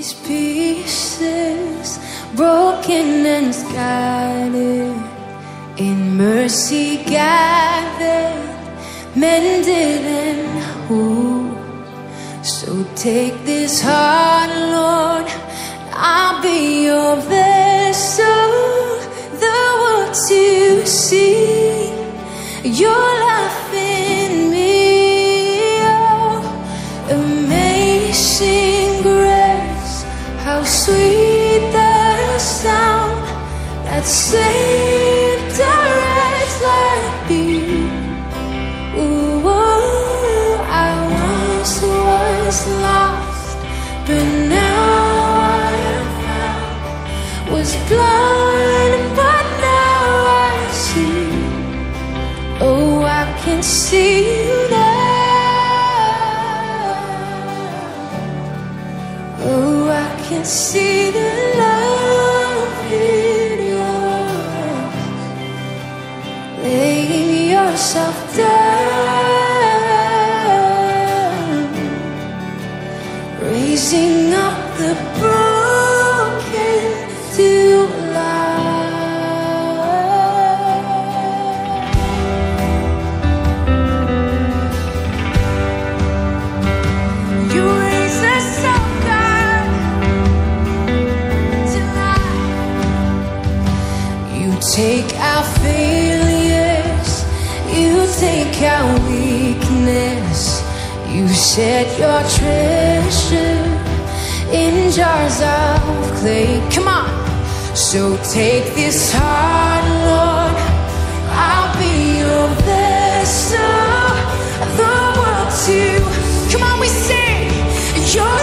these pieces, broken and scattered, in mercy gathered, mended and whole. So take this heart, Lord, I'll be your vessel, the world to see your life in me. Oh, amazing grace, how sweet the sound that saved a wretch like me. Ooh, I once was lost, but now I am found. Was blind, but now I see. Oh, I can see you now. Oh, I can see the love in your eyes, laying yourself down, raising up the broken to life. You raise us up, God, to life. You take our failures, you take our weakness, you set your treasure in jars of clay. Come on. So take this heart, Lord, I'll be your vessel, the world to. Come on, we sing your